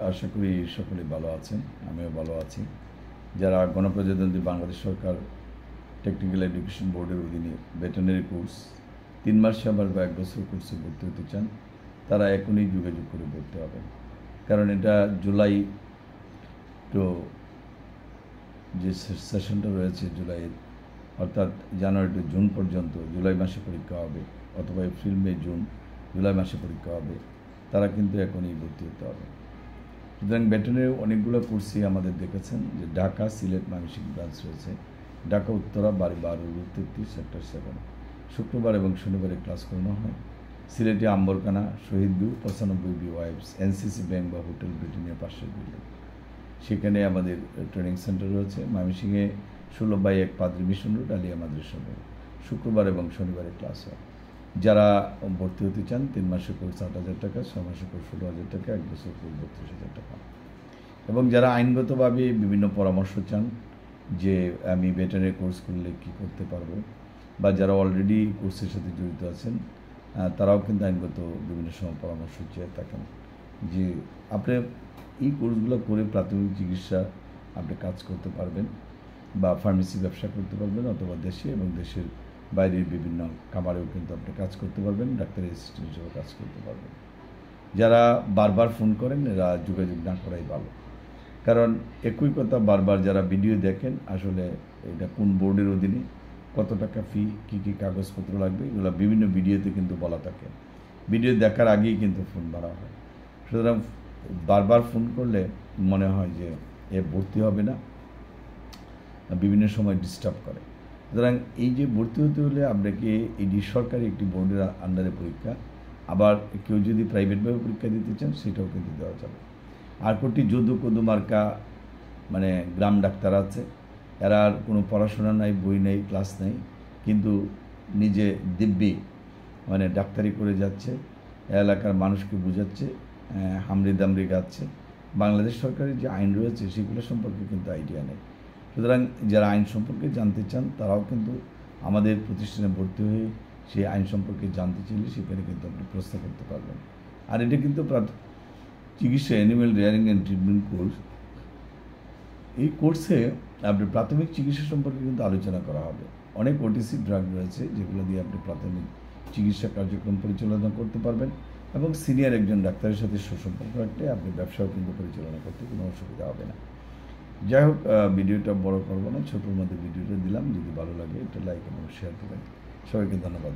আশা করি সকলে ভালো আছেন, আমিও ভালো আছি। যারা গণপ্রজাতন্ত্রী বাংলাদেশ সরকার টেকনিক্যাল এডুকেশন বোর্ডের অধীনে ভেটেরিনারি কোর্স 3 মাসে আবার বা 1 বছর কোর্সে ভর্তি হতে চান, তারা এখনই যোগাযোগ করে ভর্তি হবেন। কারণ এটা জুলাই তো যে সেশনটা রয়েছে জুলাইয়ের, অর্থাৎ জানুয়ারি টু জুন পর্যন্ত জুলাই মাসে পরীক্ষা হবে, অথবা এপ্রিল মে জুন জুলাই মাসে পরীক্ষা হবে, তারা কিন্তু এখনই ভর্তি হতে হবে। সুতরাং ভেটেরিনারি অনেকগুলো কোর্সই আমাদের দেখেছেন যে ঢাকা, সিলেট, ময়মনসিংহ ব্রাঞ্চ রয়েছে। ঢাকা উত্তরা, বাড়ি 12 33 সেক্টর 7 শুক্রবার এবং শনিবারে ক্লাস করানো হয়। সিলেটে আম্বরকানা, শহীদ 95 বি ওয়াইফস, এনসিসি ব্যাংক বা হোটেল ব্রিটেনিয়া পাশের বিল্ডিং, সেখানে আমাদের ট্রেনিং সেন্টার রয়েছে। ময়মনসিংহে 16/1 পাদ্রী মিশন রোড, আলিয়া মাদ্রাসা রোড, শুক্রবার এবং শনিবারে ক্লাস হয়। যারা ভর্তি হতে চান 3 মাসের কোর্স 8,000 টাকা, 6 মাসের কোর্স 16,000 টাকা, 1 বছর কোর্স 32,000 টাকা। এবং যারা আইনগতভাবে বিভিন্ন পরামর্শ চান যে আমি ভেটেরিনারি কোর্স করলে কী করতে পারবো, বা যারা অলরেডি কোর্সের সাথে জড়িত আছেন, তারাও কিন্তু আইনগত বিভিন্ন সময় পরামর্শ চেয়ে থাকেন যে আপনি এই কোর্সগুলো করে প্রাথমিক চিকিৎসা আপনি কাজ করতে পারবেন, বা ফার্মেসি ব্যবসা করতে পারবেন, অথবা দেশে এবং দেশের বাইরের বিভিন্ন খামারেও কিন্তু আপনি কাজ করতে পারবেন, ডাক্তারি অ্যাসিস্ট্যান্ট হিসেবে কাজ করতে পারবেন। যারা বারবার ফোন করেন এরা যোগাযোগ না করাই ভালো, কারণ একই কথা বারবার যারা ভিডিও দেখেন, আসলে এটা কোন বোর্ডের অধীনে, কত টাকা ফি, কী কী কাগজপত্র লাগবে, এগুলো বিভিন্ন ভিডিওতে কিন্তু বলা থাকে। ভিডিও দেখার আগেই কিন্তু ফোন ধরা হয়। সুতরাং বারবার ফোন করলে মনে হয় যে এ ভর্তি হবে না, বিভিন্ন সময় ডিস্টার্ব করে। সুতরাং এই যে ভর্তি হতে হলে আপনাকে এটি সরকারি একটি বোর্ডের আন্ডারে পরীক্ষা, আবার কেউ যদি প্রাইভেটভাবে পরীক্ষা দিতে চান সেটাও কিন্তু দেওয়া যাবে। আর কোটি যদু কদু মার্কা মানে গ্রাম ডাক্তার আছে, এরা আর কোনো পড়াশোনা নাই, বই নেই, ক্লাস নেই, কিন্তু নিজে দিব্যি মানে ডাক্তারি করে যাচ্ছে, এলাকার মানুষকে বোঝাচ্ছে, হামরি দামরি গাচ্ছে। বাংলাদেশ সরকারের যে আইন রয়েছে সেগুলো সম্পর্কে কিন্তু আইডিয়া নেই। সুতরাং যারা আইন সম্পর্কে জানতে চান তারাও কিন্তু আমাদের প্রতিষ্ঠানে ভর্তি হয়ে সেই আইন সম্পর্কে জানতে চাইলে সেখানে কিন্তু আপনি প্রশ্ন করতে পারবেন। আর এটা কিন্তু চিকিৎসা animal rearing and treatment course. এই কোর্সে আপনি প্রাথমিক চিকিৎসা সম্পর্কে কিন্তু আলোচনা করা হবে। অনেক ওটিসি ড্রাগ রয়েছে যেগুলো দিয়ে আপনি প্রাথমিক চিকিৎসা কার্যক্রম পরিচালনা করতে পারবেন, এবং সিনিয়র একজন ডাক্তারের সাথে সুসম্পর্ক রাখলে আপনি ব্যবসাও কিন্তু পরিচালনা করতে কোনো অসুবিধা হবে না। যাই হোক, ভিডিওটা বড় করবো না, ছোটোর মধ্যে ভিডিওটা দিলাম। যদি ভালো লাগে একটা লাইক এবং শেয়ার করবেন। সবাইকে ধন্যবাদ।